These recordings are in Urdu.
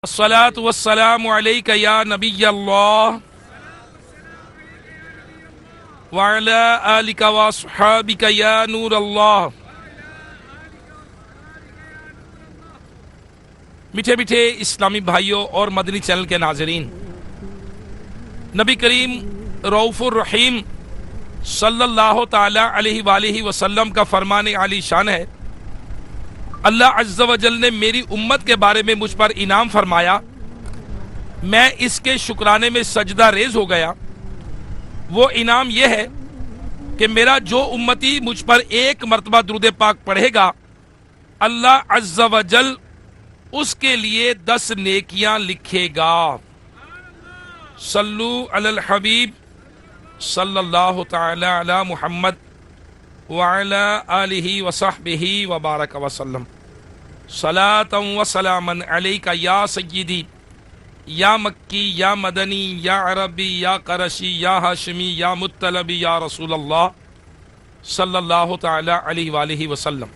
الصلاۃ والسلام علیک یا نبی اللہ وعلی آلک واصحابک یا نور اللہ۔ میٹھے میٹھے اسلامی بھائیوں اور مدنی چینل کے ناظرین، نبی کریم رؤوف الرحیم صلی اللہ تعالی علیہ وآلہ وسلم کا فرمان عالی شان ہے، اللہ عز و جل نے میری امت کے بارے میں مجھ پر انعام فرمایا، میں اس کے شکرانے میں سجدہ ریز ہو گیا۔ وہ انعام یہ ہے کہ میرا جو امتی مجھ پر ایک مرتبہ درود پاک پڑھے گا، اللہ عز و جل اس کے لیے 10 نیکیاں لکھے گا۔ صلو علی الحبیب صلی اللہ تعالی علی محمد وعلی آلہ وصحبہ وبارک وسلم۔ صلاۃ و سلاما علیک یا سیدی یا مکی یا مدنی یا عربی یا قرشی یا ہاشمی یا مطلبی یا رسول اللہ صلی اللہ تعالی علیہ وآلہ وسلم۔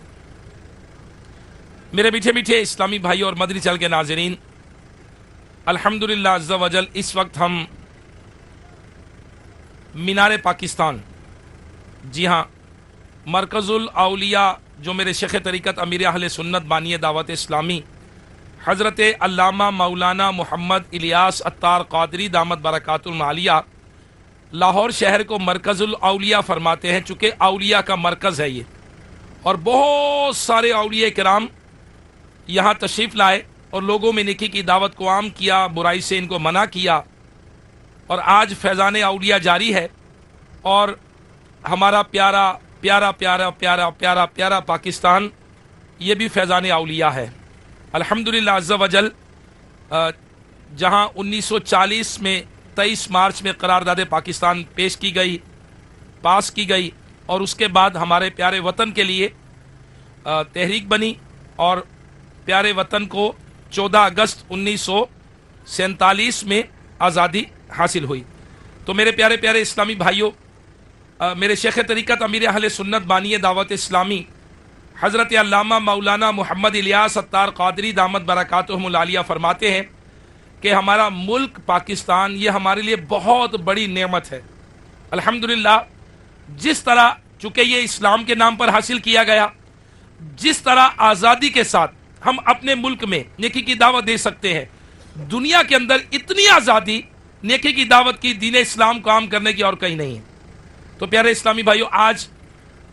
میرے میٹھے میٹھے اسلامی بھائی اور مدنی چینل کے ناظرین، الحمدللہ عز و جل اس وقت ہم مینار پاکستان، جی ہاں، مرکز الاولیاء جو میرے شیخ طریقت امیر اہل سنت بانی دعوت اسلامی حضرت علامہ مولانا محمد الیاس عطار قادری دامت برکات العالیہ لاہور شہر کو مرکز الاولیاء فرماتے ہیں، چونکہ اولیاء کا مرکز ہے یہ، اور بہت سارے اولیاء کرام یہاں تشریف لائے اور لوگوں میں نیکی کی دعوت کو عام کیا، برائی سے ان کو منع کیا، اور آج فیضان اولیاء جاری ہے، اور ہمارا پیارا پیارا پیارا پیارا پیارا پیارا پاکستان یہ بھی فیضان اولیاء ہے الحمدللہ عز و جل۔ جہاں 1940 میں 23 مارچ میں قرارداد پاکستان پاس کی گئی، اور اس کے بعد ہمارے پیارے وطن کے لیے تحریک بنی، اور پیارے وطن کو 14 اگست 1947 میں آزادی حاصل ہوئی۔ تو میرے پیارے پیارے اسلامی بھائیوں، میرے شیخ طریقت امیر اہل سنت بانی دعوت اسلامی حضرت علامہ مولانا محمد الیاس عطار قادری دامت برکاتہم العالیہ فرماتے ہیں کہ ہمارا ملک پاکستان یہ ہمارے لیے بہت بڑی نعمت ہے الحمدللہ۔ جس طرح چونکہ یہ اسلام کے نام پر حاصل کیا گیا، جس طرح آزادی کے ساتھ ہم اپنے ملک میں نیکی کی دعوت دے سکتے ہیں، دنیا کے اندر اتنی آزادی نیکی کی دعوت کی، دین اسلام کو عام کرنے کی اور کہیں نہیں ہے۔ تو پیارے اسلامی بھائیوں، آج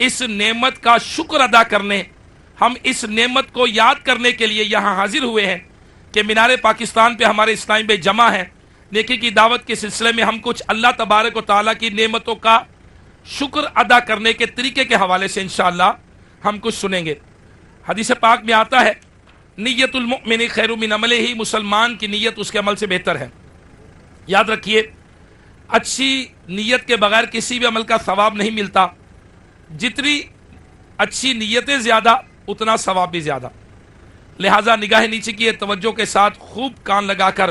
اس نعمت کا شکر ادا کرنے، ہم اس نعمت کو یاد کرنے کے لیے یہاں حاضر ہوئے ہیں کہ مینار پاکستان پہ ہمارے اسلامی بھائی جمع ہیں۔ نیکی کی دعوت کے سلسلے میں ہم کچھ اللہ تبارک و تعالیٰ کی نعمتوں کا شکر ادا کرنے کے طریقے کے حوالے سے انشاءاللہ ہم کچھ سنیں گے۔ حدیث پاک میں آتا ہے، نیت المؤمن خیر من عملہ، مسلمان کی نیت اس کے عمل سے بہتر ہے۔ یاد رکھیے، اچھی نیت کے بغیر کسی بھی عمل کا ثواب نہیں ملتا، جتنی اچھی نیتیں زیادہ اتنا ثواب بھی زیادہ۔ لہٰذا نگاہ نیچے کی توجہ کے ساتھ خوب کان لگا کر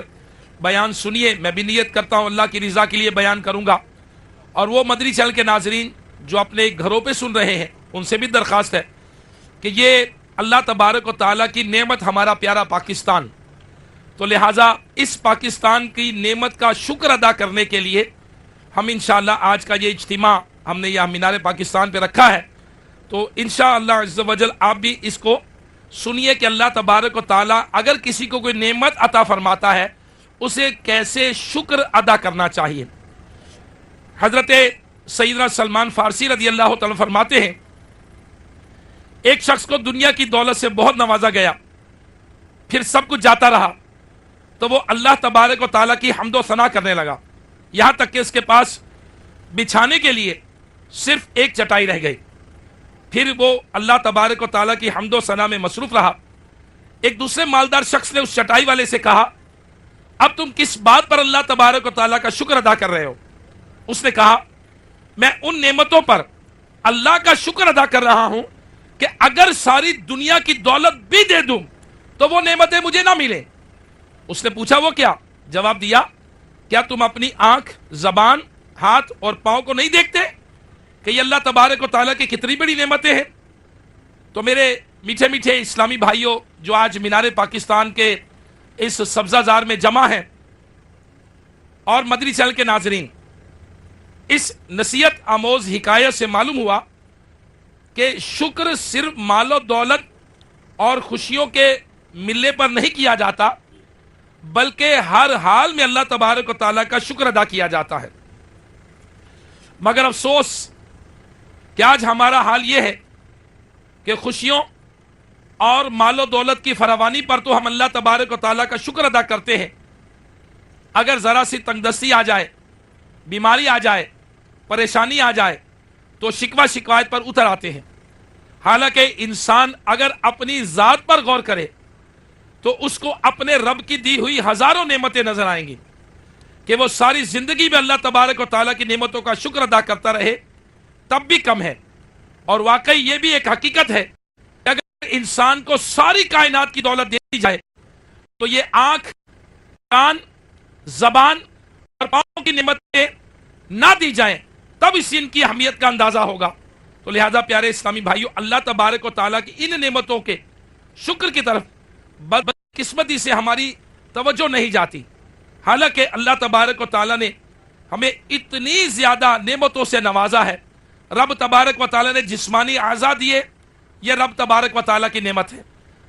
بیان سنیے۔ میں بھی نیت کرتا ہوں اللہ کی رضا کے لیے بیان کروں گا، اور وہ مدنی چینل کے ناظرین جو اپنے گھروں پہ سن رہے ہیں ان سے بھی درخواست ہے کہ یہ اللہ تبارک و تعالیٰ کی نعمت ہمارا پیارا پاکستان، تو لہٰذا اس پاکستان کی نعمت کا شکر ادا کرنے کے لیے ہم انشاءاللہ آج کا یہ اجتماع ہم نے یہاں مینار پاکستان پہ رکھا ہے۔ تو انشاءاللہ عز و جل آپ بھی اس کو سنیے کہ اللہ تبارک و تعالیٰ اگر کسی کو کوئی نعمت عطا فرماتا ہے اسے کیسے شکر ادا کرنا چاہیے۔ حضرت سیدنا سلمان فارسی رضی اللہ تعالیٰ فرماتے ہیں، ایک شخص کو دنیا کی دولت سے بہت نوازا گیا، پھر سب کچھ جاتا رہا، تو وہ اللہ تبارک و تعالیٰ کی حمد و ثنا کرنے لگا، یہاں تک کہ اس کے پاس بچھانے کے لیے صرف ایک چٹائی رہ گئی۔ پھر وہ اللہ تبارک و تعالیٰ کی حمد و ثنا میں مصروف رہا۔ ایک دوسرے مالدار شخص نے اس چٹائی والے سے کہا، اب تم کس بات پر اللہ تبارک و تعالیٰ کا شکر ادا کر رہے ہو؟ اس نے کہا، میں ان نعمتوں پر اللہ کا شکر ادا کر رہا ہوں کہ اگر ساری دنیا کی دولت بھی دے دوں تو وہ نعمتیں مجھے نہ ملیں۔ اس نے پوچھا وہ کیا؟ جواب دیا، کیا تم اپنی آنکھ، زبان، ہاتھ اور پاؤں کو نہیں دیکھتے کہ یہ اللہ تبارک و تعالیٰ کی کتنی بڑی نعمتیں ہیں؟ تو میرے میٹھے میٹھے اسلامی بھائیوں جو آج مینار پاکستان کے اس سبزہ زار میں جمع ہیں اور مدنی چینل کے ناظرین، اس نصیحت آموز حکایت سے معلوم ہوا کہ شکر صرف مال و دولت اور خوشیوں کے ملنے پر نہیں کیا جاتا، بلکہ ہر حال میں اللہ تبارک و تعالیٰ کا شکر ادا کیا جاتا ہے۔ مگر افسوس کہ آج ہمارا حال یہ ہے کہ خوشیوں اور مال و دولت کی فراوانی پر تو ہم اللہ تبارک و تعالیٰ کا شکر ادا کرتے ہیں، اگر ذرا سی تنگدستی آ جائے، بیماری آ جائے، پریشانی آ جائے تو شکوہ شکایت پر اتر آتے ہیں۔ حالانکہ انسان اگر اپنی ذات پر غور کرے تو اس کو اپنے رب کی دی ہوئی ہزاروں نعمتیں نظر آئیں گی کہ وہ ساری زندگی میں اللہ تبارک و تعالیٰ کی نعمتوں کا شکر ادا کرتا رہے تب بھی کم ہے۔ اور واقعی یہ بھی ایک حقیقت ہے کہ اگر انسان کو ساری کائنات کی دولت دے دی جائے تو یہ آنکھ، کان، زبان اور پاؤں کی نعمتیں نہ دی جائیں تب اس ان کی اہمیت کا اندازہ ہوگا۔ تو لہذا پیارے اسلامی بھائیوں، اللہ تبارک و تعالیٰ کی ان نعمتوں کے شکر کی طرف بدقسمتی سے ہماری توجہ نہیں جاتی، حالانکہ اللہ تبارک و تعالیٰ نے ہمیں اتنی زیادہ نعمتوں سے نوازا ہے۔ رب تبارک و تعالیٰ نے جسمانی اعضاء دیے، یہ رب تبارک و تعالیٰ کی نعمت ہے۔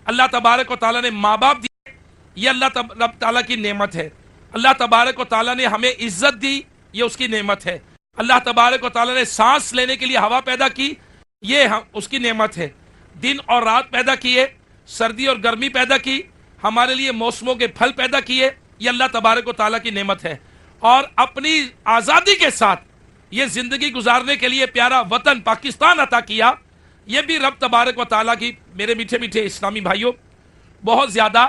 اللہ تبارک و تعالیٰ نے ماں باپ دیے، یہ اللہ رب تعالیٰ کی نعمت ہے۔ اللہ تبارک و تعالیٰ نے ہمیں عزت دی، یہ اس کی نعمت ہے۔ اللہ تبارک و تعالیٰ نے سانس لینے کے لیے ہوا پیدا کی، یہ اس کی نعمت ہے۔ دن اور رات پیدا کیے، سردی اور گرمی پیدا کی، ہمارے لیے موسموں کے پھل پیدا کیے، یہ اللہ تبارک و تعالیٰ کی نعمت ہے۔ اور اپنی آزادی کے ساتھ یہ زندگی گزارنے کے لیے پیارا وطن پاکستان عطا کیا، یہ بھی رب تبارک و تعالیٰ کی، میرے میٹھے میٹھے اسلامی بھائیوں، بہت زیادہ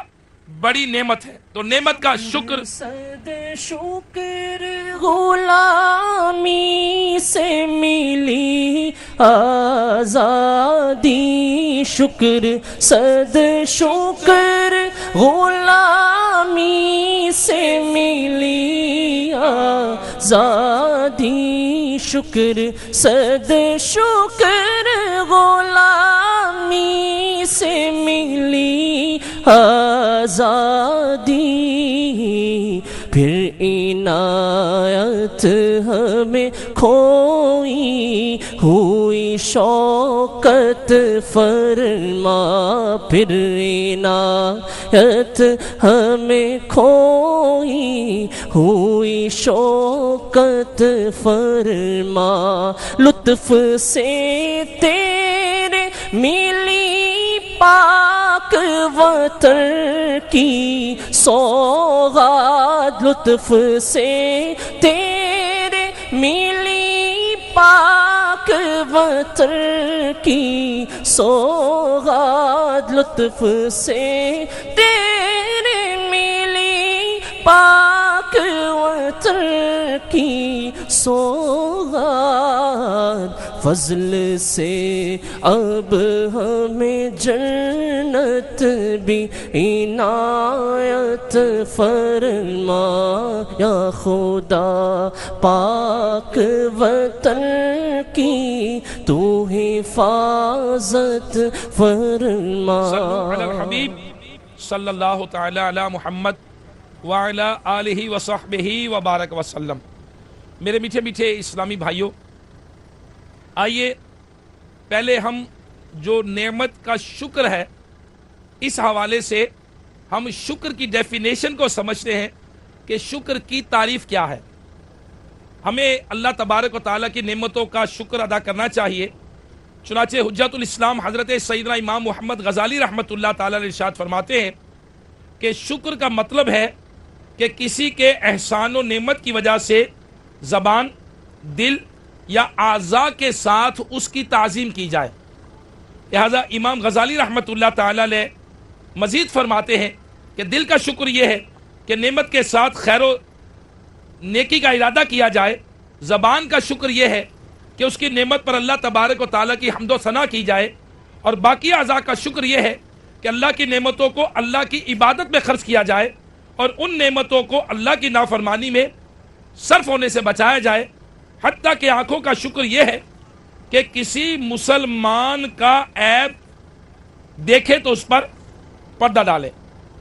بڑی نعمت ہے۔ تو نعمت کا شکر صد شکر غلامی سے ملی آزادی، شکر صد شکر غلامی سے ملی آزادی، شکر صد شکر غلامی سے ملی آزادی، پھر عنایت ہمیں کھوئی ہوئی شوکت فرما، پھر عنایت ہمیں کھوئی ہوئی شوکت فرما، لطف سے تیرے ملی پاک وطن کی سوغات، لطف سے تیرے ملی پاک وطن کی سوغات، لطف سے تیرے ملی پاک وطن کی سوغات، فضل سے اب ہمیں جنت بھی عنایت فرما، یا خدا پاک وطن کی تو حفاظت فرما۔ صلو علی الحبیب صلی اللہ تعالی علی محمد وعلی آلہ وصحبہ وبارک وسلم۔ میرے میٹھے میٹھے اسلامی بھائیوں، آئیے پہلے ہم جو نعمت کا شکر ہے اس حوالے سے ہم شکر کی ڈیفینیشن کو سمجھتے ہیں کہ شکر کی تعریف کیا ہے۔ ہمیں اللہ تبارک و تعالیٰ کی نعمتوں کا شکر ادا کرنا چاہیے۔ چنانچہ حجت الاسلام حضرت سیدنا امام محمد غزالی رحمۃ اللہ تعالیٰ نے ارشاد فرماتے ہیں کہ شکر کا مطلب ہے کہ کسی کے احسان و نعمت کی وجہ سے زبان، دل یا اعضاء کے ساتھ اس کی تعظیم کی جائے۔ لہذا امام غزالی رحمۃ اللہ تعالیٰ علیہ مزید فرماتے ہیں کہ دل کا شکر یہ ہے کہ نعمت کے ساتھ خیر و نیکی کا ارادہ کیا جائے۔ زبان کا شکر یہ ہے کہ اس کی نعمت پر اللہ تبارک و تعالیٰ کی حمد و ثنا کی جائے، اور باقی اعضاء کا شکر یہ ہے کہ اللہ کی نعمتوں کو اللہ کی عبادت میں خرچ کیا جائے اور ان نعمتوں کو اللہ کی نافرمانی میں صرف ہونے سے بچایا جائے۔ حتیٰ کہ آنکھوں کا شکر یہ ہے کہ کسی مسلمان کا عیب دیکھے تو اس پر پردہ ڈالے۔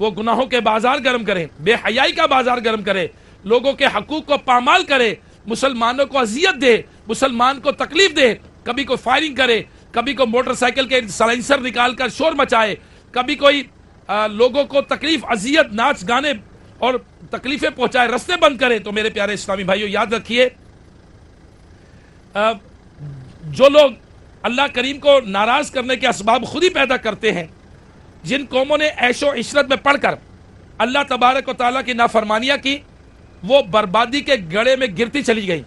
وہ گناہوں کے بازار گرم کرے، بے حیائی کا بازار گرم کرے، لوگوں کے حقوق کو پامال کرے، مسلمانوں کو اذیت دے، مسلمان کو تکلیف دے، کبھی کوئی فائرنگ کرے، کبھی کوئی موٹر سائیکل کے سائلنسر نکال کر شور مچائے، کبھی کوئی لوگوں کو تکلیف، اذیت، ناچ گانے اور تکلیفیں پہنچائے، رستے بند کرے، تو میرے پیارے اسلامی بھائیوں یاد رکھیے جو لوگ اللہ کریم کو ناراض کرنے کے اسباب خود ہی پیدا کرتے ہیں، جن قوموں نے عیش و عشرت میں پڑھ کر اللہ تبارک و تعالیٰ کی نافرمانیاں کی، وہ بربادی کے گڑھے میں گرتی چلی گئی۔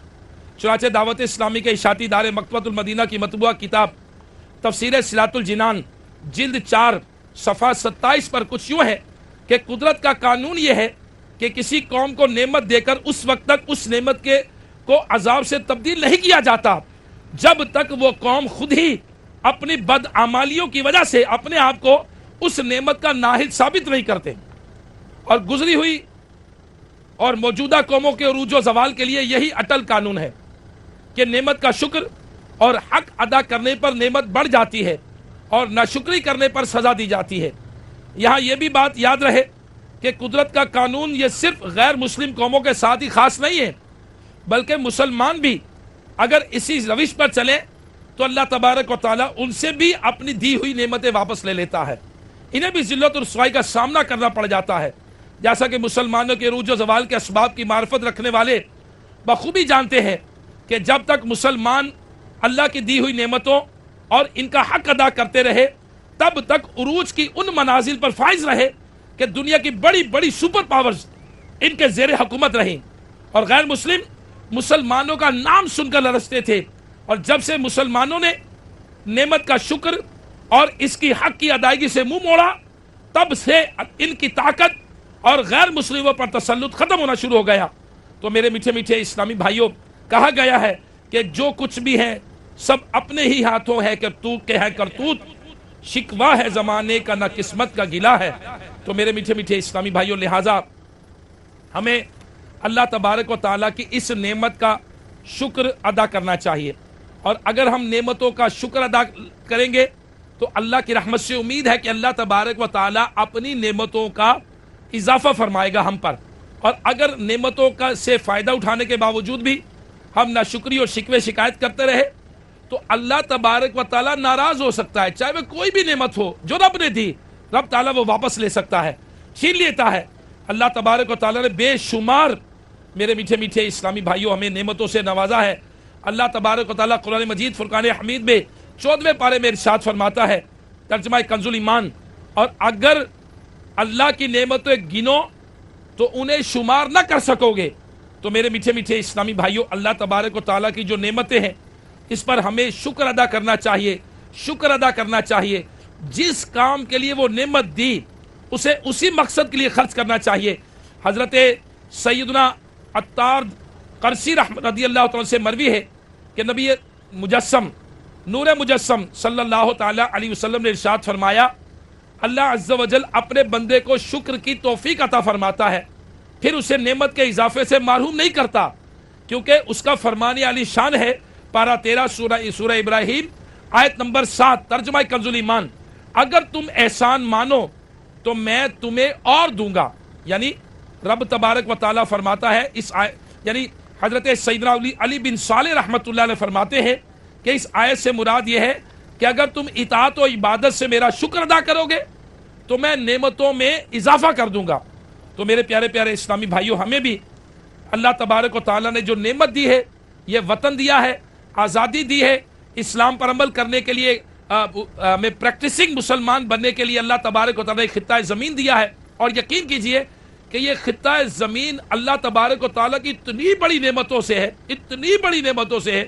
چنانچہ دعوت اسلامی کے اشاعتی ادارے مکتبۃ المدینہ کی مطبوعہ کتاب تفسیر صراط الجنان جلد 4 صفحہ 27 پر کچھ یوں ہے کہ قدرت کا قانون یہ ہے کہ کسی قوم کو نعمت دے کر اس وقت تک اس نعمت کو عذاب سے تبدیل نہیں کیا جاتا جب تک وہ قوم خود ہی اپنی بدعمالیوں کی وجہ سے اپنے آپ کو اس نعمت کا ناہل ثابت نہیں کرتے۔ اور گزری ہوئی اور موجودہ قوموں کے عروج و زوال کے لیے یہی اٹل قانون ہے کہ نعمت کا شکر اور حق ادا کرنے پر نعمت بڑھ جاتی ہے اور ناشکری کرنے پر سزا دی جاتی ہے۔ یہاں یہ بھی بات یاد رہے کہ قدرت کا قانون یہ صرف غیر مسلم قوموں کے ساتھ ہی خاص نہیں ہے، بلکہ مسلمان بھی اگر اسی روش پر چلے تو اللہ تبارک و تعالیٰ ان سے بھی اپنی دی ہوئی نعمتیں واپس لے لیتا ہے، انہیں بھی ذلت اور رسوائی کا سامنا کرنا پڑ جاتا ہے، جیسا کہ مسلمانوں کے عروج و زوال کے اسباب کی معرفت رکھنے والے بخوبی جانتے ہیں کہ جب تک مسلمان اللہ کی دی ہوئی نعمتوں اور ان کا حق ادا کرتے رہے تب تک عروج کی ان منازل پر فائز رہے کہ دنیا کی بڑی بڑی سپر پاورز ان کے زیر حکومت رہیں، اور غیر مسلم مسلمانوں کا نام سن کر لرزتے تھے، اور جب سے مسلمانوں نے نعمت کا شکر اور اس کی حق کی ادائیگی سے منہ موڑا تب سے ان کی طاقت اور غیر مسلموں پر تسلط ختم ہونا شروع ہو گیا۔ تو میرے میٹھے میٹھے اسلامی بھائیوں، کہا گیا ہے کہ جو کچھ بھی ہے سب اپنے ہی ہاتھوں ہے کہ تو کہ ہے کرتوت، شکوہ ہے زمانے کا نہ قسمت کا گلا ہے۔ تو میرے میٹھے میٹھے اسلامی بھائیوں، لہٰذا ہمیں اللہ تبارک و تعالیٰ کی اس نعمت کا شکر ادا کرنا چاہیے، اور اگر ہم نعمتوں کا شکر ادا کریں گے تو اللہ کی رحمت سے امید ہے کہ اللہ تبارک و تعالیٰ اپنی نعمتوں کا اضافہ فرمائے گا ہم پر، اور اگر نعمتوں کا سے فائدہ اٹھانے کے باوجود بھی ہم ناشکری اور شکوے شکایت کرتے رہے تو اللہ تبارک و تعالیٰ ناراض ہو سکتا ہے، چاہے وہ کوئی بھی نعمت ہو جو رب نے دی، رب تعالیٰ وہ واپس لے سکتا ہے، چھین لیتا ہے۔ اللہ تبارک و تعالیٰ نے بے شمار میرے میٹھے میٹھے اسلامی بھائیوں ہمیں نعمتوں سے نوازا ہے۔ اللہ تبارک و تعالیٰ قرآن مجید فرقان حمید میں 14ویں پارے میں ارشاد فرماتا ہے، ترجمہ کنز الایمان، اور اگر اللہ کی نعمتیں گنو تو انہیں شمار نہ کر سکو گے۔ تو میرے میٹھے میٹھے اسلامی بھائیوں، اللہ تبارک و تعالیٰ کی جو نعمتیں ہیں اس پر ہمیں شکر ادا کرنا چاہیے، شکر ادا کرنا چاہیے۔ جس کام کے لیے وہ نعمت دی اسے اسی مقصد کے لیے خرچ کرنا چاہیے۔ حضرت سیدنا عطار قرشی رضی اللہ تعالیٰ سے مروی ہے کہ نبی مجسم نور مجسم صلی اللہ تعالیٰ علیہ وسلم نے ارشاد فرمایا، اللہ عز و جل اپنے بندے کو شکر کی توفیق عطا فرماتا ہے، پھر اسے نعمت کے اضافے سے محروم نہیں کرتا، کیونکہ اس کا فرمان عالی شان ہے۔ پارہ 13 سورہ ابراہیم آیت نمبر 7، ترجمہ کنز الایمان، اگر تم احسان مانو تو میں تمہیں اور دوں گا۔ یعنی رب تبارک و تعالیٰ فرماتا ہے یعنی حضرت سیدنا علی بن صالح رحمۃ اللہ علیہ فرماتے ہیں کہ اس آیت سے مراد یہ ہے کہ اگر تم اطاعت و عبادت سے میرا شکر ادا کرو گے تو میں نعمتوں میں اضافہ کر دوں گا۔ تو میرے پیارے پیارے اسلامی بھائیوں، ہمیں بھی اللہ تبارک و تعالیٰ نے جو نعمت دی ہے، یہ وطن دیا ہے، آزادی دی ہے، اسلام پر عمل کرنے کے لیے میں پریکٹسنگ مسلمان بننے کے لیے اللہ تبارک و تعالیٰ نے خطہ زمین دیا ہے، اور یقین کیجئے کہ یہ خطہ زمین اللہ تبارک و تعالیٰ کی اتنی بڑی نعمتوں سے ہے، اتنی بڑی نعمتوں سے ہے۔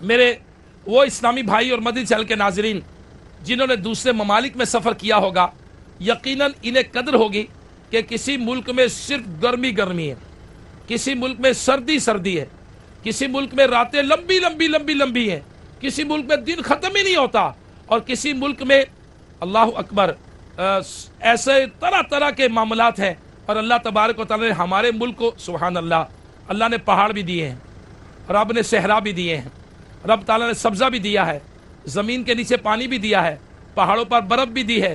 میرے وہ اسلامی بھائی اور مدنی چینل کے ناظرین جنہوں نے دوسرے ممالک میں سفر کیا ہوگا، یقیناً انہیں قدر ہوگی کہ کسی ملک میں صرف گرمی گرمی ہے، کسی ملک میں سردی سردی ہے، کسی ملک میں راتیں لمبی لمبی لمبی لمبی ہیں، کسی ملک میں دن ختم ہی نہیں ہوتا، اور کسی ملک میں اللہ اکبر ایسے طرح طرح کے معاملات ہیں۔ اور اللہ تبارک و تعالیٰ نے ہمارے ملک کو سبحان اللہ، اللہ نے پہاڑ بھی دیے ہیں، رب نے صحرا بھی دیے ہیں، رب تعالیٰ نے سبزہ بھی دیا ہے، زمین کے نیچے پانی بھی دیا ہے، پہاڑوں پر برف بھی دی ہے،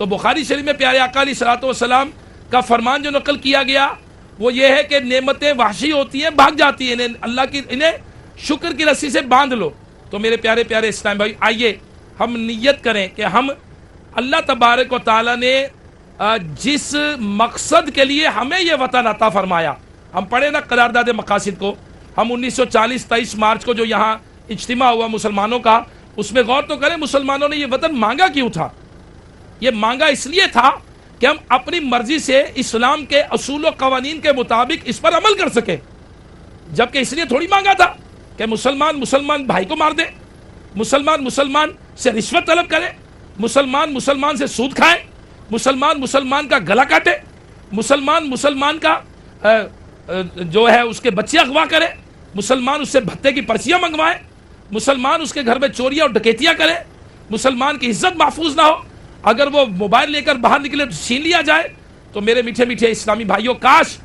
تو بخاری شریف میں پیارے آقا علیہ الصلوۃ والسلام کا فرمان جو نقل کیا گیا وہ یہ ہے کہ نعمتیں وحشی ہوتی ہیں، بھاگ جاتی ہیں، انہیں شکر کی رسی سے باندھ لو۔ تو میرے پیارے پیارے اسلام بھائی، آئیے ہم نیت کریں کہ ہم اللہ تبارک و تعالیٰ نے جس مقصد کے لیے ہمیں یہ وطن عطا فرمایا، ہم پڑھیں نا قرارداد مقاصد کو، ہم 1940 23 مارچ کو جو یہاں اجتماع ہوا مسلمانوں کا، اس میں غور تو کریں مسلمانوں نے یہ وطن مانگا کیوں تھا؟ یہ مانگا اس لیے تھا کہ ہم اپنی مرضی سے اسلام کے اصول و قوانین کے مطابق اس پر عمل کر سکیں، جبکہ اس لیے تھوڑی مانگا تھا کہ مسلمان بھائی کو مار دے، مسلمان سے رشوت طلب کرے، مسلمان سے سود کھائے، مسلمان کا گلا کاٹے، مسلمان کا جو ہے اس کے بچے اغوا کرے، مسلمان اس سے بھتے کی پرچیاں منگوائے، مسلمان اس کے گھر میں چوریاں اور ڈکیتیاں کرے، مسلمان کی عزت محفوظ نہ ہو، اگر وہ موبائل لے کر باہر نکلے تو چھین لیا جائے۔ تو میرے میٹھے میٹھے اسلامی بھائیوں، کاش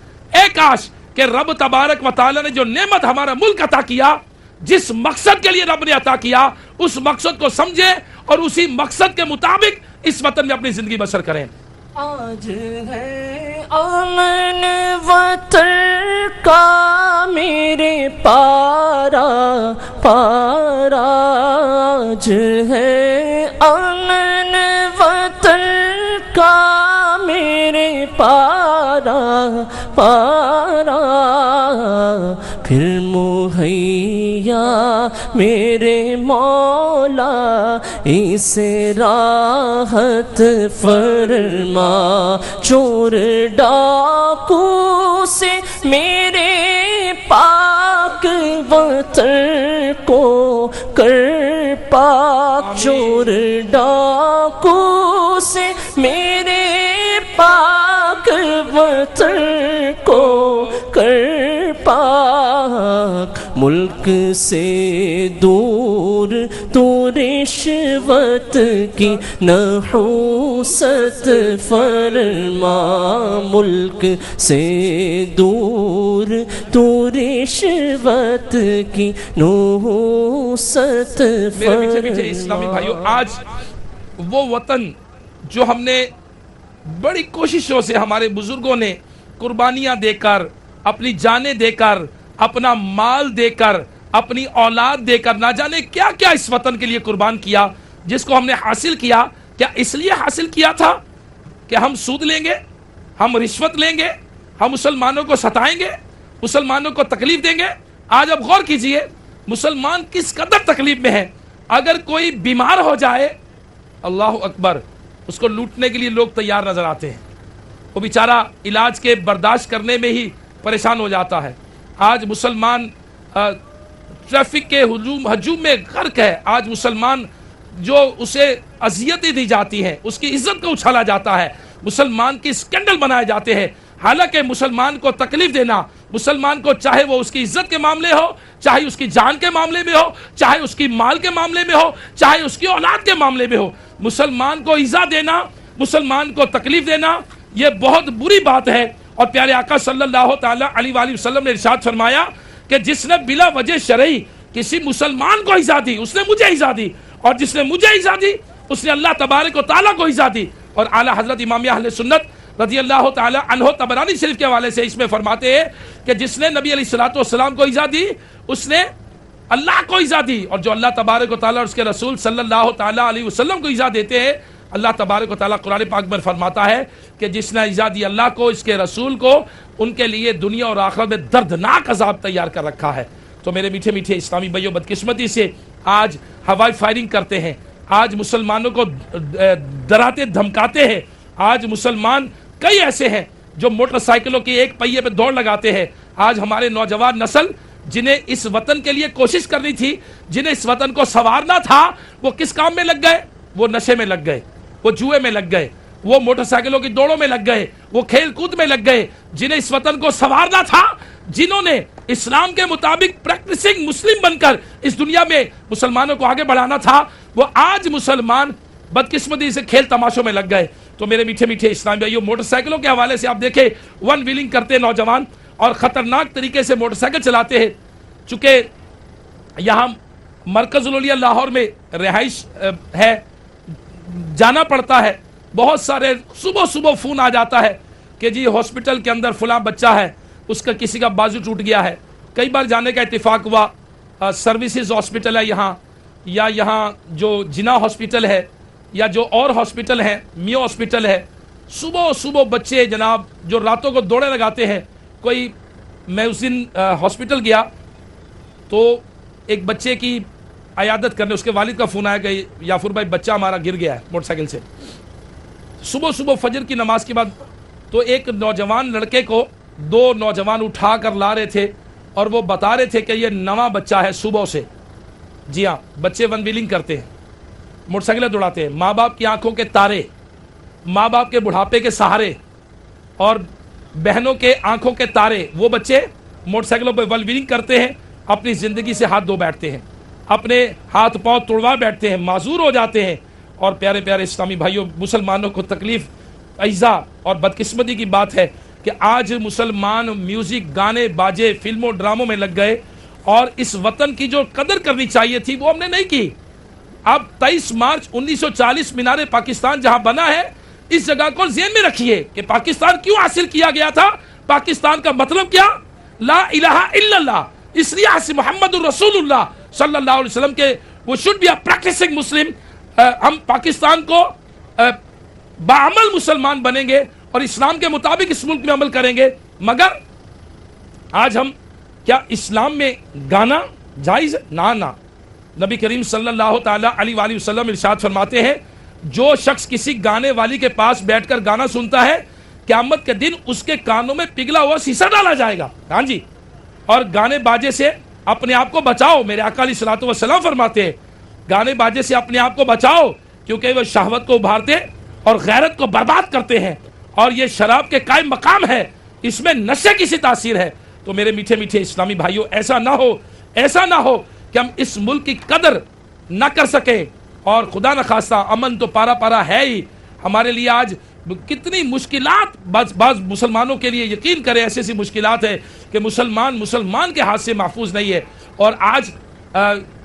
کہ رب تبارک و تعالی نے جو نعمت ہمارا ملک عطا کیا، جس مقصد کے لیے رب نے عطا کیا، اس مقصد کو سمجھے اور اسی مقصد کے مطابق اس وطن میں اپنی زندگی بسر کریں۔ آج ہے امن وطن کا میرے پارا آج ہے امن وطن کا میرے پارا پھر مہیا میرے مولا اسے راحت فرما، چور ڈاکو سے میرے پاک وطن کو کر پاک، چور ڈاکو سے میرے پاک وطن کو کر پاک، ملک سے دور تو رشوت کی نحوست فرما، ملک سے دور تو رشوت کی نحوست فرما۔ میرے میٹھے اسلامی بھائیوں، آج وہ وطن جو ہم نے بڑی کوششوں سے، ہمارے بزرگوں نے قربانیاں دے کر، اپنی جانیں دے کر، اپنا مال دے کر، اپنی اولاد دے کر، نہ جانے کیا کیا اس وطن کے لیے قربان کیا، جس کو ہم نے حاصل کیا، کیا اس لیے حاصل کیا تھا کہ ہم سود لیں گے، ہم رشوت لیں گے، ہم مسلمانوں کو ستائیں گے، مسلمانوں کو تکلیف دیں گے؟ آج اب غور کیجئے مسلمان کس قدر تکلیف میں ہے۔ اگر کوئی بیمار ہو جائے، اللہ اکبر، اس کو لوٹنے کے لیے لوگ تیار نظر آتے ہیں، وہ بیچارہ علاج کے برداشت کرنے میں ہی پریشان ہو جاتا ہے۔ آج مسلمان ٹریفک کے ہجوم میں غرق ہے، آج مسلمان جو اسے اذیتیں دی جاتی ہیں، اس کی عزت کو اچھالا جاتا ہے، مسلمان کی اسکینڈل بنائے جاتے ہیں، حالانکہ مسلمان کو تکلیف دینا، مسلمان کو چاہے وہ اس کی عزت کے معاملے ہو، چاہے اس کی جان کے معاملے میں ہو، چاہے اس کی مال کے معاملے میں ہو، چاہے اس کی اولاد کے معاملے میں ہو، مسلمان کو ایذا دینا، مسلمان کو تکلیف دینا، یہ بہت بری بات ہے۔ اور پیارے آقا صلی اللہ تعالی علیہ وآلہ وسلم نے ارشاد فرمایا کہ جس نے بلا وجہ شرعی کسی مسلمان کو ایذا دی، اس نے مجھے ایذا دی، اور جس نے مجھے ایذا دی اس نے اللہ تبارک و تعالیٰ کو ایذا دی۔ اور اعلیٰ حضرت امام اہل سنت رضی اللہ تعالی عنہ طبرانی شریف کے حوالے سے اس میں فرماتے ہیں کہ جس نے نبی علیہ الصلوۃ والسلام کو ایذا دی اس نے اللہ کو ایذا دی، اور جو اللہ تبارک و تعالیٰ اور اس کے رسول صلی اللہ تعالی علیہ وسلم کو ایذا دیتے ہیں، اللہ تبارک و تعالیٰ قرآن پاک میں فرماتا ہے کہ جس نے ایذا دی اللہ کو، اس کے رسول کو، ان کے لیے دنیا اور آخرت میں دردناک عذاب تیار کر رکھا ہے۔ تو میرے میٹھے میٹھے اسلامی بھائیوں، بدقسمتی سے آج ہوائی فائرنگ کرتے ہیں، آج مسلمانوں کو ڈراتے دھمکاتے ہیں، آج مسلمان کئی ایسے ہیں جو موٹر سائیکلوں کے ایک پہیے پہ دوڑ لگاتے ہیں۔ آج ہمارے نوجوان نسل جنہیں اس وطن کے لیے کوشش کرنی تھی، جنہیں اس وطن کو سنوارنا تھا، وہ کس کام میں لگ گئے؟ وہ نشے میں لگ گئے، وہ جوئے میں لگ گئے، وہ موٹر سائیکلوں کی دوڑوں میں لگ گئے، وہ کھیل کود میں لگ گئے۔ جنہیں اس وطن کو سنوارنا تھا، جنہوں نے اسلام کے مطابق پریکٹسنگ مسلم بن کر اس دنیا میں مسلمانوں کو آگے بڑھانا تھا، وہ آج مسلمان بدقسمتی سے کھیل تماشوں میں لگ گئے۔ تو میرے میٹھے میٹھے اسلامی بھائیوں، موٹر سائیکلوں کے حوالے سے آپ دیکھیں، ون ویلنگ کرتے نوجوان اور خطرناک طریقے سے موٹر سائیکل چلاتے ہیں۔ چونکہ یہاں مرکز الاولیاء لاہور میں رہائش ہے، جانا پڑتا ہے، بہت سارے صبح صبح فون آ جاتا ہے کہ جی ہاسپٹل کے اندر فلاں بچہ ہے، اس کا کسی کا بازو ٹوٹ گیا ہے. کئی بار جانے کا اتفاق ہوا، سروسز ہاسپٹل ہے یہاں، یا یہاں جو جنا ہاسپٹل ہے، یا جو اور ہاسپٹل ہیں، میو ہاسپٹل ہے. صبح صبح بچے جناب جو راتوں کو دوڑے لگاتے ہیں. کوئی میں اس دن ہاسپٹل گیا تو ایک بچے کی عیادت کرنے، اس کے والد کا فون آیا کہ یافر بھائی بچہ ہمارا گر گیا ہے موٹر سائیکل سے. صبح صبح فجر کی نماز کے بعد تو ایک نوجوان لڑکے کو 2 نوجوان اٹھا کر لا رہے تھے اور وہ بتا رہے تھے کہ یہ نواں بچہ ہے صبح سے. جی ہاں، بچے ون ویلنگ کرتے ہیں، موٹر سائیکلیں دوڑاتے ہیں، ماں باپ کی آنکھوں کے تارے، ماں باپ کے بڑھاپے کے سہارے اور بہنوں کے آنکھوں کے تارے، وہ بچے موٹر سائیکلوں پہ ون ویلنگ کرتے ہیں، اپنی زندگی سے ہاتھ دھو بیٹھتے ہیں، اپنے ہاتھ پاؤں توڑوا بیٹھتے ہیں، معذور ہو جاتے ہیں. اور پیارے پیارے اسلامی بھائیوں، مسلمانوں کو تکلیف اجزا اور بدقسمتی کی بات ہے کہ آج مسلمان میوزک، گانے باجے، فلموں ڈراموں میں لگ گئے اور اس وطن کی جو قدر کرنی چاہیے تھی وہ ہم نے نہیں کی. اب 23 مارچ 1940 مینار پاکستان جہاں بنا ہے، اس جگہ کو ذہن میں رکھیے کہ پاکستان کیوں حاصل کیا گیا تھا. پاکستان کا مطلب کیا؟ لا الہ الا اللہ. اس لیے محمد الرسول اللہ صلی اللہ علیہ وسلم کے وہ شوڈ بی اے پریکٹسنگ مسلم. ہم پاکستان کو باعمل مسلمان بنیں گے اور اسلام کے مطابق اس ملک میں عمل کریں گے. مگر آج ہم کیا اسلام میں گانا جائز ہے؟ نہ. نبی کریم صلی اللہ تعالی علیہ وآلہ وسلم ارشاد فرماتے ہیں جو شخص کسی گانے والی کے پاس بیٹھ کر گانا سنتا ہے قیامت کے دن اس کے کانوں میں پگھلا ہوا سیسا ڈالا جائے گا. ہاں جی. اور گانے باجے سے اپنے آپ کو بچاؤ. میرے آقا علیہ الصلوۃ والسلام فرماتے ہیں گانے باجے سے اپنے آپ کو بچاؤ کیونکہ وہ شہوت کو ابھارتے اور غیرت کو برباد کرتے ہیں اور یہ شراب کے قائم مقام ہے، اس میں نشے کی سی تاثیر ہے. تو میرے میٹھے میٹھے اسلامی بھائیوں، ایسا نہ ہو کہ ہم اس ملک کی قدر نہ کر سکیں. اور خدا نخواستہ امن تو پارا پارا ہے ہی ہمارے لیے. آج کتنی مشکلات بعض مسلمانوں کے لیے، یقین کریں ایسی مشکلات ہے کہ مسلمان کے ہاتھ سے محفوظ نہیں ہے. اور آج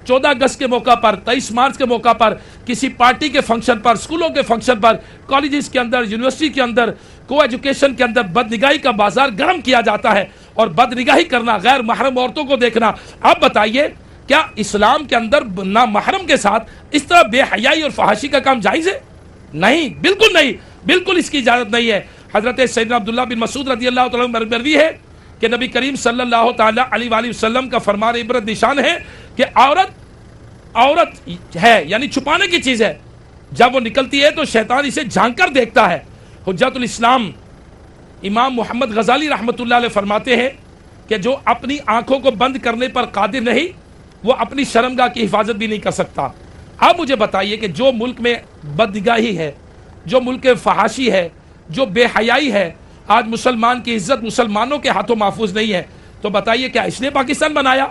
14 اگست کے موقع پر، 23 مارچ کے موقع پر، کسی پارٹی کے فنکشن پر، اسکولوں کے فنکشن پر، کالجز کے اندر، یونیورسٹی کے اندر، کو ایجوکیشن کے اندر بدنگاہی کا بازار گرم کیا جاتا ہے. اور بدنگاہی کرنا، غیر محرم عورتوں کو دیکھنا. اب بتائیے کیا اسلام کے اندر نامحرم کے ساتھ اس طرح بے حیائی اور فحاشی کا کام جائز ہے؟ نہیں، بالکل نہیں، بالکل اس کی اجازت نہیں ہے. حضرت سیدنا عبداللہ بن مسعود رضی اللہ تعالیٰ عنہ مروی ہے کہ نبی کریم صلی اللہ تعالی علیہ وآلہ وسلم کا فرمان عبرت نشان ہے کہ عورت ہے یعنی چھپانے کی چیز ہے. جب وہ نکلتی ہے تو شیطان اسے جھانک کر دیکھتا ہے. حجت الاسلام امام محمد غزالی رحمۃ اللہ علیہ فرماتے ہیں کہ جو اپنی آنکھوں کو بند کرنے پر قادر نہیں وہ اپنی شرمگاہ کی حفاظت بھی نہیں کر سکتا. اب مجھے بتائیے کہ جو ملک میں بدنگاہی ہے، جو ملک میں فحاشی ہے، جو بے حیائی ہے، آج مسلمان کی عزت مسلمانوں کے ہاتھوں محفوظ نہیں ہے، تو بتائیے کیا اس نے پاکستان بنایا؟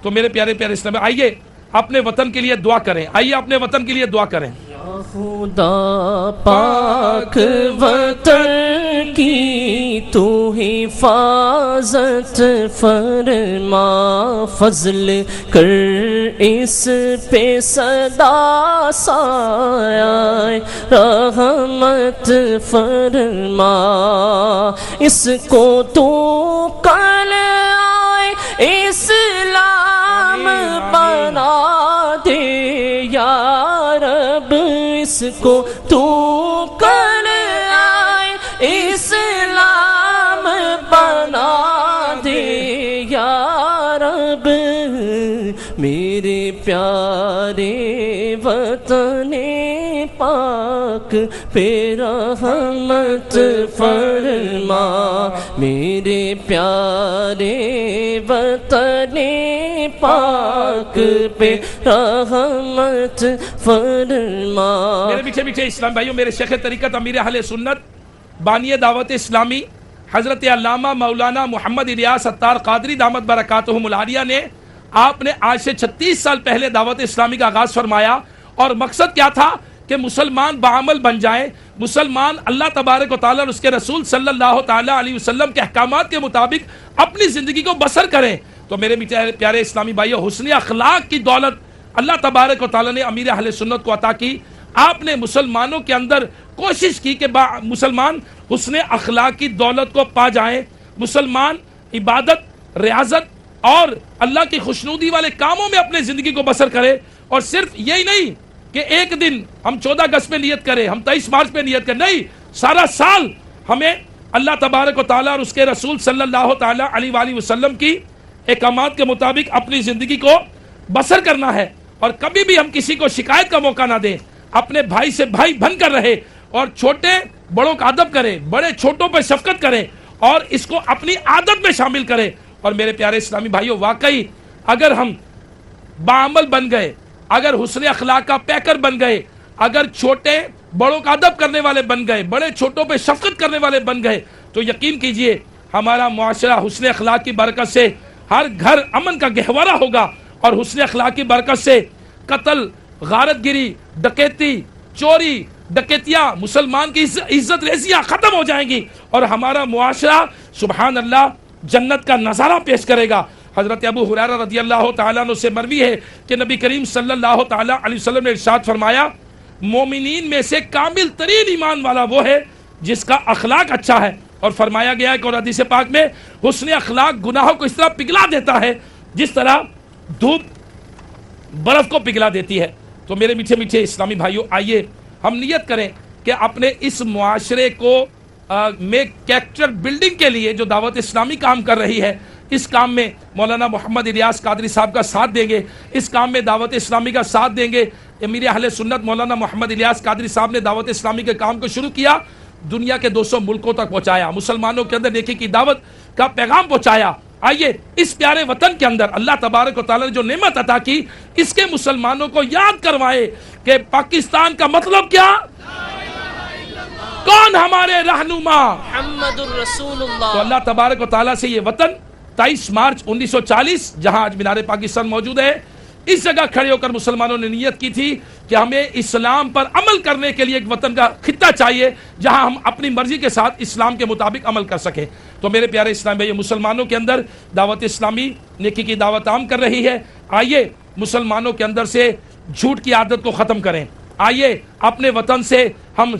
تو میرے پیارے پیارے اسلام، آئیے اپنے وطن کے لیے دعا کریں. آئیے اپنے وطن کے لیے دعا کریں. خدا پاک وطن کی تو حفاظت فرما، فضل کر اس پہ صدا سایہ رحمت فرما، اس کو تو کل آئے اسلام بنا دے یا رب، اس کو تو کل آئے اسلام بنا دے یا رب. میرے پیارے وطن پاک پہ رحمت فرما، میرے پیارے وطن پاک پہ رحمت فرما. میرے میٹھے میٹھے اسلام بھائیوں، میرے شیخ طریقت امیر اہل سنت بانی دعوت اسلامی حضرت علامہ مولانا محمد الیاس اتار قادری دامت برکاتہم العالیہ نے، آپ نے آج سے 36 سال پہلے دعوت اسلامی کا آغاز فرمایا. اور مقصد کیا تھا کہ مسلمان بعمل بن جائیں، مسلمان اللہ تبارک و تعالیٰ اور اس کے رسول صلی اللہ تعالیٰ علیہ وسلم کے احکامات کے مطابق اپنی زندگی کو بسر کریں. تو میرے پیارے اسلامی بھائیو، حسن اخلاق کی دولت اللہ تبارک و تعالیٰ نے امیر اہل سنت کو عطا کی. آپ نے مسلمانوں کے اندر کوشش کی کہ مسلمان حسن اخلاق کی دولت کو پا جائیں، مسلمان عبادت، ریاضت اور اللہ کی خوشنودی والے کاموں میں اپنے زندگی کو بسر کرے، اور صرف یہی نہیں کہ ایک دن ہم 14 اگست پہ نیت کریں، ہم 23 مارچ پہ نیت کریں، نہیں، سارا سال ہمیں اللہ تبارک و تعالیٰ اور اس کے رسول صلی اللہ تعالیٰ علیہ وآلہ وسلم کی احکامات کے مطابق اپنی زندگی کو بسر کرنا ہے، اور کبھی بھی ہم کسی کو شکایت کا موقع نہ دیں، اپنے بھائی سے بھائی بن کر رہے، اور چھوٹے بڑوں کا ادب کریں، بڑے چھوٹوں پہ شفقت کریں، اور اس کو اپنی عادت میں شامل کریں۔ اور میرے پیارے اسلامی بھائیوں، واقعی اگر ہم باعمل بن گئے، اگر حسن اخلاق کا پیکر بن گئے، اگر چھوٹے بڑوں کا ادب کرنے والے بن گئے، بڑے چھوٹوں پہ شفقت کرنے والے بن گئے، تو یقین کیجئے ہمارا معاشرہ حسن اخلاق کی برکت سے ہر گھر امن کا گہوارہ ہوگا، اور حسن اخلاق کی برکت سے قتل، غارت گری، ڈکیتی، چوری، ڈکیتیاں، مسلمان کی عزت ریزیاں ختم ہو جائیں گی، اور ہمارا معاشرہ سبحان اللہ جنت کا نظارہ پیش کرے گا۔ حضرت ابو ہریرہ رضی اللہ تعالیٰ عنہ سے مروی ہے کہ نبی کریم صلی اللہ تعالیٰ علیہ وسلم نے ارشاد فرمایا، مومنین میں سے کامل ترین ایمان والا وہ ہے جس کا اخلاق اچھا ہے، اور فرمایا گیا ہے کہ اور حدیث پاک میں حسن اخلاق گناہوں کو اس طرح پگھلا دیتا ہے جس طرح دھوپ برف کو پگھلا دیتی ہے۔ تو میرے میٹھے میٹھے اسلامی بھائیوں، آئیے ہم نیت کریں کہ اپنے اس معاشرے کو میں کریکٹر بلڈنگ کے لیے جو دعوت اسلامی کام کر رہی ہے، اس کام میں مولانا محمد الیاس قادری صاحب کا ساتھ دیں گے، اس کام میں دعوت اسلامی کا ساتھ دیں گے۔ امیر اہل سنت مولانا محمد الیاس قادری صاحب نے دعوت اسلامی کے کام کو شروع کیا، دنیا کے 200 ملکوں تک پہنچایا، مسلمانوں کے اندر نیکی کی دعوت کا پیغام پہنچایا۔ آئیے اس پیارے وطن کے اندر اللہ تبارک و تعالیٰ نے جو نعمت عطا کی، اس کے مسلمانوں کو یاد کروائے کہ پاکستان کا مطلب کیا، کون ہمارے رہنما، محمد الرسول تو اللہ۔ اللہ تبارک و تعالیٰ سے یہ وطن 23 مارچ 1940 جہاں آج مینار پاکستان موجود ہے، اس جگہ کھڑے ہو کر مسلمانوں نے نیت کی تھی کہ ہمیں اسلام پر عمل کرنے کے لیے ایک وطن کا خطہ چاہیے جہاں ہم اپنی مرضی کے ساتھ اسلام کے مطابق عمل کر سکیں۔ تو میرے پیارے اسلام بھائی، مسلمانوں کے اندر دعوت اسلامی نیکی کی دعوت عام کر رہی ہے۔ آئیے مسلمانوں کے اندر سے جھوٹ کی عادت کو ختم کریں، آئیے اپنے وطن سے ہم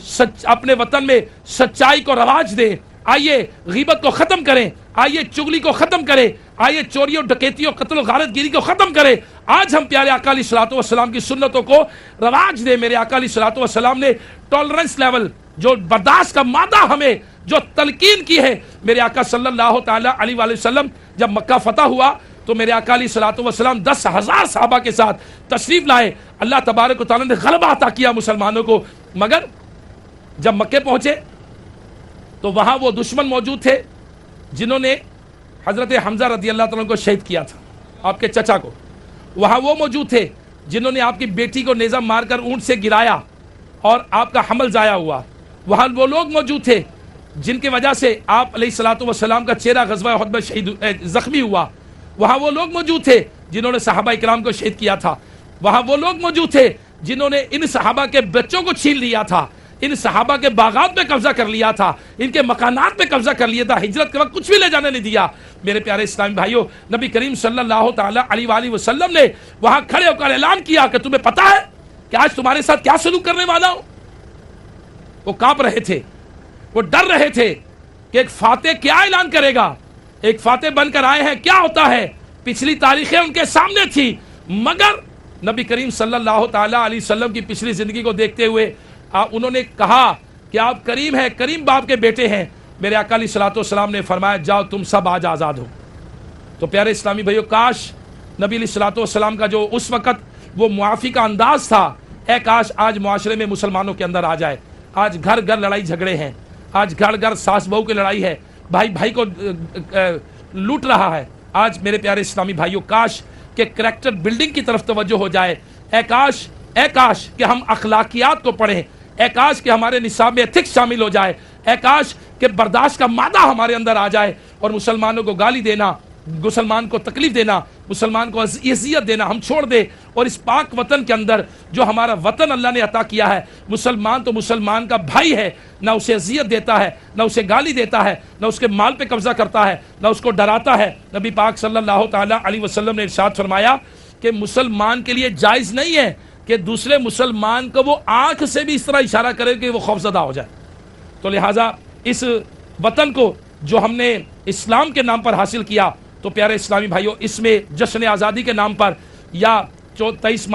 اپنے وطن میں سچائی کو رواج دیں، آئیے غیبت کو ختم کریں، آئیے چغلی کو ختم کریں، آئیے چوریوں، ڈکیتیوں، قتل و غارت گیری کو ختم کریں۔ آج ہم پیارے آقا علیہ الصلوۃ والسلام کی سنتوں کو رواج دیں۔ میرے آقا علیہ الصلوۃ والسلام نے ٹالرنس لیول، جو برداشت کا مادہ ہمیں جو تلقین کی ہے، میرے آقا صلی اللہ تعالیٰ علیہ وآلہ وسلم جب مکہ فتح ہوا تو میرے آقا علیہ الصلوۃ والسلام 10,000 صحابہ کے ساتھ تشریف لائے، اللہ تبارک و تعالیٰ نے غلبہ عطا کیا مسلمانوں کو، مگر جب مکے پہنچے تو وہاں وہ دشمن موجود تھے جنہوں نے حضرت حمزہ رضی اللہ تعالیٰ کو شہید کیا تھا، آپ کے چچا کو۔ وہاں وہ موجود تھے جنہوں نے آپ کی بیٹی کو نیزہ مار کر اونٹ سے گرایا اور آپ کا حمل ضائع ہوا۔ وہاں وہ لوگ موجود تھے جن کی وجہ سے آپ علیہ الصلوۃ والسلام کا چہرہ غزوہ احد میں زخمی ہوا۔ وہاں وہ لوگ موجود تھے جنہوں نے صحابہ اکرام کو شہید کیا تھا۔ وہاں وہ لوگ موجود تھے جنہوں نے ان صحابہ کے بچوں کو چھین لیا تھا، ان صحابہ کے باغات پہ قبضہ کر لیا تھا، ان کے مکانات پہ قبضہ کر لیا تھا، ہجرت کے وقت کچھ بھی لے جانے نہیں دیا۔ میرے پیارے اسلامی بھائیوں، نبی کریم صلی اللہ تعالیٰ علیہ وآلہ وسلم نے وہاں کھڑے ہو کر اعلان کیا کہ تمہیں پتہ ہے کہ آج تمہارے ساتھ کیا سلوک کرنے والا ہوں۔ وہ کانپ رہے تھے، وہ ڈر رہے تھے کہ ایک فاتح کیا اعلان کرے گا، ایک فاتح بن کر آئے ہیں، کیا ہوتا ہے۔ پچھلی تاریخیں ان کے سامنے تھی، مگر نبی کریم صلی اللہ تعالیٰ علیہ وسلم کی پچھلی زندگی کو دیکھتے ہوئے انہوں نے کہا کہ آپ کریم ہیں، کریم باپ کے بیٹے ہیں۔ میرے آقا علیہ الصلوۃ والسلام نے فرمایا جاؤ تم سب آج آزاد ہو۔ تو پیارے اسلامی بھائیو، کاش نبی علیہ الصلوۃ والسلام کا جو اس وقت وہ معافی کا انداز تھا، اے کاش آج معاشرے میں مسلمانوں کے اندر آ جائے۔ آج گھر گھر لڑائی جھگڑے ہیں، آج گھر گھر ساس بہو کی لڑائی ہے، بھائی بھائی کو لوٹ رہا ہے۔ آج میرے پیارے اسلامی بھائیو، کاش کہ کریکٹر بلڈنگ کی طرف توجہ ہو جائے۔ اے کاش کہ ہم اخلاقیات کو پڑھیں، اے کاش کہ ہمارے نصاب میں ایتھکس شامل ہو جائے، اے کاش کہ برداشت کا مادہ ہمارے اندر آ جائے، اور مسلمانوں کو گالی دینا، مسلمان کو تکلیف دینا، مسلمان کو اذیت دینا ہم چھوڑ دیں، اور اس پاک وطن کے اندر جو ہمارا وطن اللہ نے عطا کیا ہے، مسلمان تو مسلمان کا بھائی ہے، نہ اسے اذیت دیتا ہے، نہ اسے گالی دیتا ہے، نہ اس کے مال پہ قبضہ کرتا ہے، نہ اس کو ڈراتا ہے۔ نبی پاک صلی اللہ تعالیٰ علیہ وسلم نے ارشاد فرمایا کہ مسلمان کے لیے جائز نہیں ہے کہ دوسرے مسلمان کو وہ آنکھ سے بھی اس طرح اشارہ کرے کہ وہ خوفزدہ ہو جائے. تو لہٰذا اس وطن کو جو ہم نے اسلام کے نام پر حاصل کیا، تو پیارے اسلامی بھائیوں، اس میں جشن آزادی کے نام پر یا 23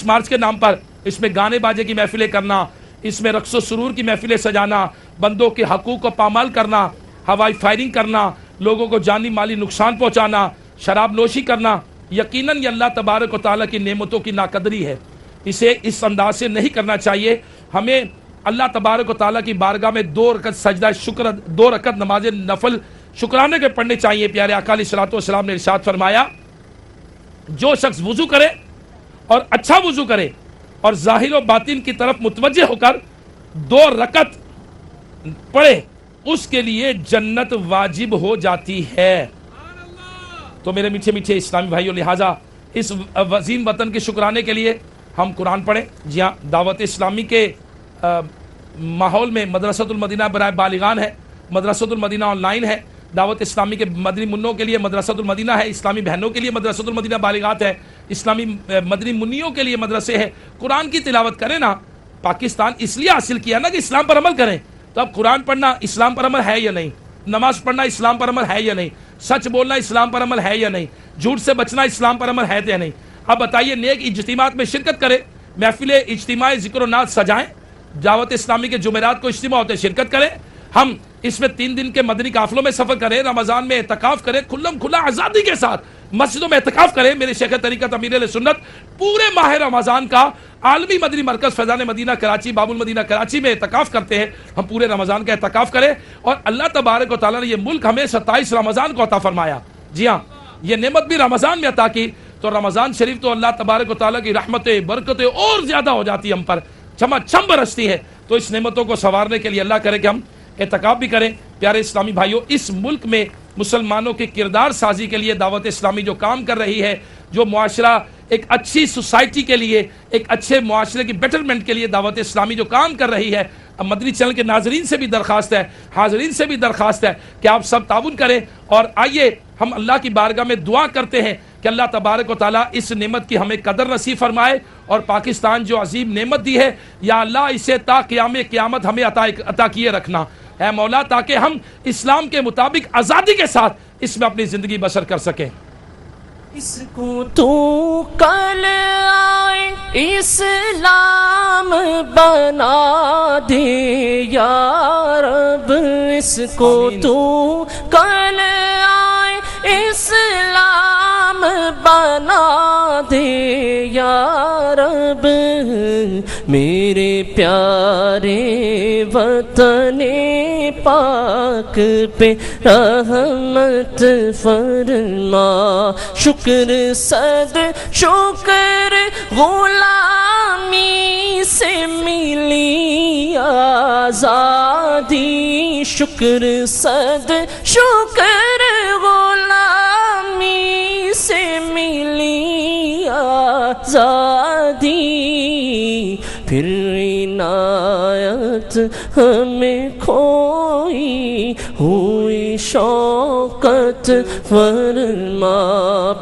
مارچ کے نام پر اس میں گانے باجے کی محفلیں کرنا، اس میں رقص و سرور کی محفلیں سجانا، بندوں کے حقوق کو پامال کرنا، ہوائی فائرنگ کرنا، لوگوں کو جانی مالی نقصان پہنچانا، شراب نوشی کرنا، یقیناً یہ اللہ تبارک و تعالیٰ کی نعمتوں کی ناقدری ہے. اسے اس انداز سے نہیں کرنا چاہیے. ہمیں اللہ تبارک و تعالیٰ کی بارگاہ میں 2 رکعت سجدہ شکر، 2 رکعت نماز نفل شکرانے کے پڑھنے چاہیے. پیارے آقا علیہ الصلوۃ والسلام نے ارشاد فرمایا، جو شخص وضو کرے اور اچھا وضو کرے اور ظاہر و باطن کی طرف متوجہ ہو کر 2 رکعت پڑھے، اس کے لیے جنت واجب ہو جاتی ہے. تو میرے میٹھے میٹھے اسلامی بھائیوں، لہٰذا اس عظیم وطن کے شکرانے کے لیے ہم قرآن پڑھیں. جی ہاں، دعوت اسلامی کے ماحول میں مدرسۃ المدینہ برائے بالغان ہے، مدرسۃ المدینہ آن لائن ہے، دعوت اسلامی کے مدنی منوں کے لیے مدرسۃ المدینہ ہے، اسلامی بہنوں کے لیے مدرسۃ المدینہ بالغات ہے، اسلامی مدنی منیوں کے لیے مدرسے ہے. قرآن کی تلاوت کریں نا. پاکستان اس لیے حاصل کیا نا کہ اسلام پر عمل کریں. تو اب قرآن پڑھنا اسلام پر عمل ہے یا نہیں؟ نماز پڑھنا اسلام پر عمل ہے یا نہیں؟ سچ بولنا اسلام پر عمل ہے یا نہیں؟ جھوٹ سے بچنا اسلام پر عمل ہے یا نہیں؟ اب بتائیے، نیک اجتماعات میں شرکت کریں، محفل اجتماع ذکر و نعت سجائیں، دعوت اسلامی کے جمعرات کو اجتماع ہوتے شرکت کریں، ہم اس میں 3 دن کے مدنی قافلوں میں سفر کریں، رمضان میں اعتکاف کریں، کھلم کھلا آزادی کے ساتھ مسجدوں میں اعتکاف کریں. میرے شیخ طریقت امیر اہل سنت پورے ماہ رمضان کا عالمی مدنی مرکز فیضان مدینہ کراچی، باب المدینہ کراچی میں اعتکاف کرتے ہیں. ہم پورے رمضان کا اعتکاف کریں، اور اللہ تبارک و تعالیٰ نے یہ ملک ہمیں 27 رمضان کو عطا فرمایا. جی ہاں، یہ نعمت بھی رمضان میں عطا کی. تو رمضان شریف تو اللہ تبارک و تعالیٰ کی رحمتیں برکتیں اور زیادہ ہو جاتی ہم پر، چھما چھم برستی ہے. تو اس نعمتوں کو سنوارنے کے لیے اللہ کرے کہ ہم اعتکاف بھی کریں. پیارے اسلامی بھائیوں، اس ملک میں مسلمانوں کی کردار سازی کے لیے دعوت اسلامی جو کام کر رہی ہے، جو معاشرہ ایک اچھی سوسائٹی کے لیے، ایک اچھے معاشرے کی بیٹرمنٹ کے لیے دعوت اسلامی جو کام کر رہی ہے، اب مدنی چینل کے ناظرین سے بھی درخواست ہے، حاضرین سے بھی درخواست ہے کہ آپ سب تعاون کریں. اور آئیے ہم اللہ کی بارگاہ میں دعا کرتے ہیں کہ اللہ تبارک و تعالیٰ اس نعمت کی ہمیں قدر نصیب فرمائے، اور پاکستان جو عظیم نعمت دی ہے، یا اللہ اسے تا قیام قیامت ہمیں عطا کیے رکھنا اے مولا، تاکہ ہم اسلام کے مطابق آزادی کے ساتھ اس میں اپنی زندگی بسر کر سکیں. اس کو تو کل آئے اسلام بنا دے یا رب، اس کو تو کل آئے اسلام بنا دے یا رب، میرے پیارے وطن پاک پہ رحمت فرما. شکر صد شکر غلامی سے ملی آزادی، شکر صد شکر غلامی سے ملی آزادی. پھر عنایت ہمیں کھوئی ہوئی شوکت فرما،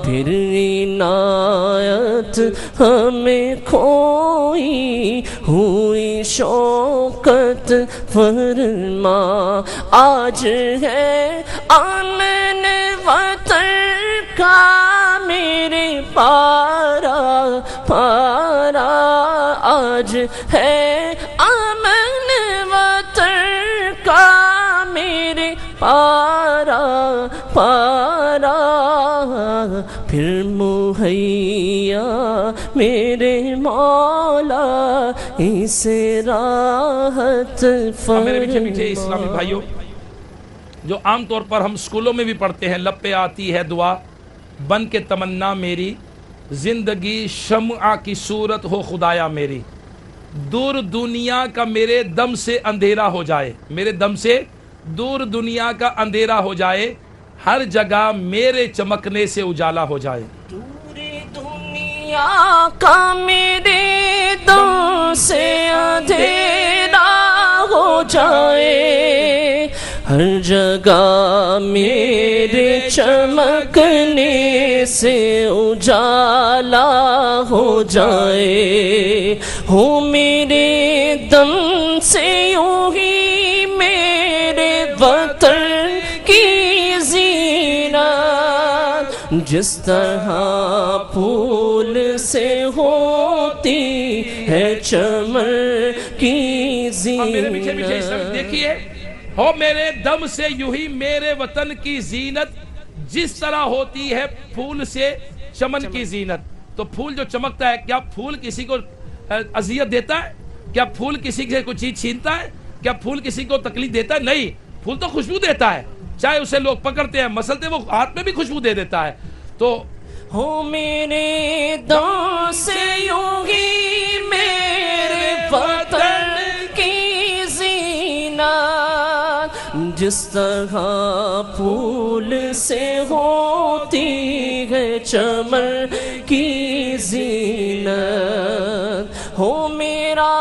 پھر عنایت ہمیں کھوئی ہوئی شوکت فرما. آج ہے امن وطن کا میرے پارا پارا، آج ہے امن وطن کا میرے پارا پارا. پھر مہیا میرے مولا اسے راحت فرما. میرے میٹھے میٹھے اسلامی بھائیوں، جو عام طور پر ہم اسکولوں میں بھی پڑھتے ہیں، لب پہ آتی ہے دعا بن کے تمنا میری، زندگی شمع کی صورت ہو خدایا میری، دور دنیا کا میرے دم سے اندھیرا ہو جائے، میرے دم سے دور دنیا کا اندھیرا ہو جائے، ہر جگہ میرے چمکنے سے اجالا ہو جائے. دور دنیا کا میرے دم سے اندھیرا ہو جائے، ہر جگہ میرے چمکنے سے اجالا ہو جائے، ہو میرے دم سے یوں ہی میرے وطن کی زینت، جس طرح پھول سے ہوتی ہے چمن کی میرے پیچھے پیچھے زینت۔ دیکھیے، ہو میرے دم سے یوں ہی میرے وطن کی زینت، جس طرح ہوتی ہے پھول سے چمن کی زینت۔ تو پھول جو چمکتا ہے، کیا پھول کسی کو اذیت دیتا ہے؟ کیا پھول کسی سے کوئی چیز چھینتا ہے؟ کیا پھول کسی کو تکلیف دیتا ہے؟ نہیں، پھول تو خوشبو دیتا ہے، چاہے اسے لوگ پکڑتے ہیں مسلتے، وہ ہاتھ میں بھی خوشبو دے دیتا ہے۔ تو ہو میرے دم سے یوں ہی میرے وطن کی زینت، جس طرح پھول سے ہوتی ہے چمن کی زینت، ہو میرا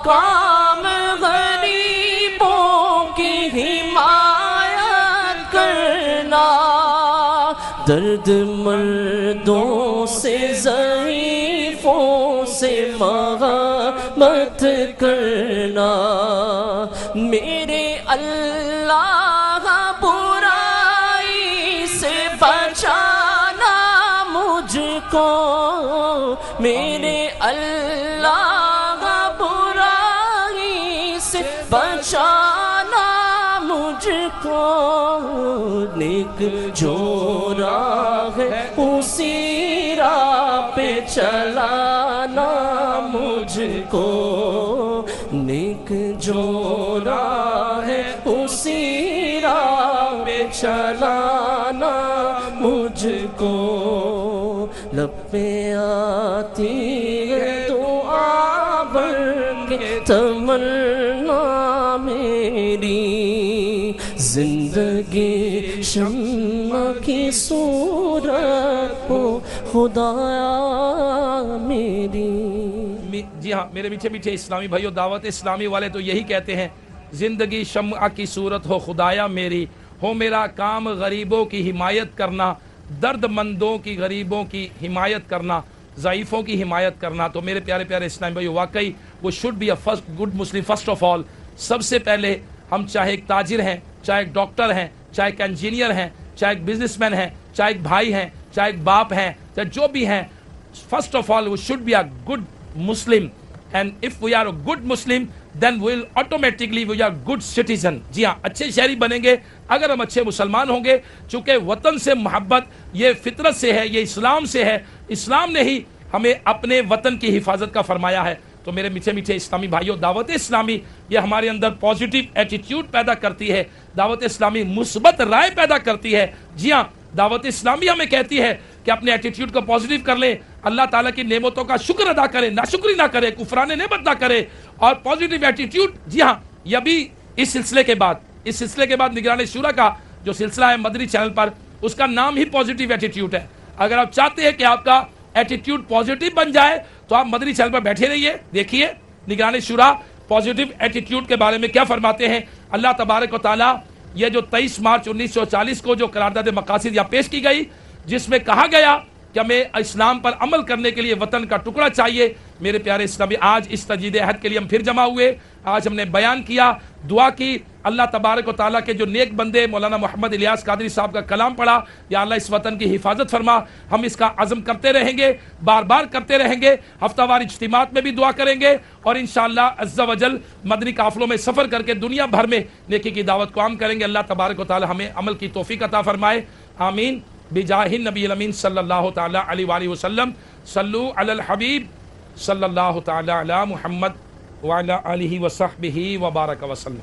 کام غریبوں کی حمایت کرنا، درد مردوں سے ضعیفوں سے مرحمت کرنا، میرے اللہ برائی سے بچانا مجھ کو، میرے اللہ برائی سے بچانا مجھ کو، نیک جو راہ ہے اسی راہ پہ چلانا مجھ کو، نیک جو راہ ہے اسی راہ پہ چلانا مجھ کو، لب پہ آتی ہے دعا بن کے تمنا میری، زندگی شمع کی صورت ہو خدایا میری۔ جی ہاں میرے میٹھے میٹھے اسلامی بھائیو، دعوت اسلامی والے تو یہی کہتے ہیں، زندگی شمع کی صورت ہو خدایا میری، ہو میرا کام غریبوں کی حمایت کرنا، درد مندوں کی، غریبوں کی حمایت کرنا، ضعیفوں کی حمایت کرنا۔ تو میرے پیارے پیارے اسلامی بھائیو، واقعی وہ should be a first good Muslim. First of all, سب سے پہلے ہم چاہے ایک تاجر ہیں، چاہے ایک ڈاکٹر ہیں، چاہے ایک انجینئر ہیں، چاہے ایک بزنس مین ہیں، چاہے ایک بھائی ہیں، چاہے ایک باپ ہیں، چاہے جو بھی ہیں، first of all we should be a good Muslim, and if we are a good Muslim then we'll automatically we are good citizen۔ جی ہاں، اچھے شہری بنیں گے اگر ہم اچھے مسلمان ہوں گے، چونکہ وطن سے محبت یہ فطرت سے ہے، یہ اسلام سے ہے، اسلام نے ہی ہمیں اپنے وطن کی حفاظت کا فرمایا ہے۔ تو میرے میٹھے میٹھے اسلامی بھائیوں، دعوت اسلامی یہ ہمارے اندر پازیٹیو ایٹیٹیوڈ پیدا کرتی ہے، دعوت اسلامی مثبت رائے پیدا کرتی ہے۔ جی ہاں، دعوت اسلامی ہمیں کہتی ہے کہ اپنے ایٹیٹیوڈ کو پازیٹیو کر لیں، اللہ تعالیٰ کی نعمتوں کا شکر ادا کریں، ناشکری نہ کریں، کفران نعمت نہ کریں، اور پازیٹیو ایٹیٹیوڈ۔ جی ہاں، یہ بھی اس سلسلے کے بعد نگران شورا کا جو سلسلہ ہے مدنی چینل پر، اس کا نام ہی پازیٹیو ایٹیٹیوڈ ہے۔ اگر آپ چاہتے ہیں کہ آپ کا ایٹیٹیوڈ پازیٹیو بن جائے تو آپ مدنی چینل پر بیٹھے رہیے، دیکھیے نگران شورا پازیٹیو ایٹیٹیوڈ کے بارے میں کیا فرماتے ہیں۔ اللہ تبارک و تعالیٰ یہ جو 23 مارچ 1940 کو جو قرارداد مقاصد یہاں پیش کی گئی، جس میں کہا گیا کہ ہمیں اسلام پر عمل کرنے کے لیے وطن کا ٹکڑا چاہیے، میرے پیارے اسلامی، آج اس تجدید عہد کے لیے ہم پھر جمع ہوئے، آج ہم نے بیان کیا، دعا کی، اللہ تبارک و تعالیٰ کے جو نیک بندے مولانا محمد الیاس قادری صاحب کا کلام پڑھا، یا اللہ اس وطن کی حفاظت فرما، ہم اس کا عزم کرتے رہیں گے، بار بار کرتے رہیں گے، ہفتہ وار اجتماعات میں بھی دعا کریں گے، اور انشاءاللہ عز و جل مدنی قافلوں میں سفر کر کے دنیا بھر میں نیکی کی دعوت کو عام کریں گے۔ اللہ تبارک و تعالیٰ ہمیں عمل کی توفیق عطا فرمائے، آمین، بجاہ النبی الامین صلی اللہ تعالیٰ علیہ وآلہ وسلم، صلو علی الحبیب صلی اللہ تعالیٰ علی محمد وعلی آلہ وصحبہ وبارک وسلم۔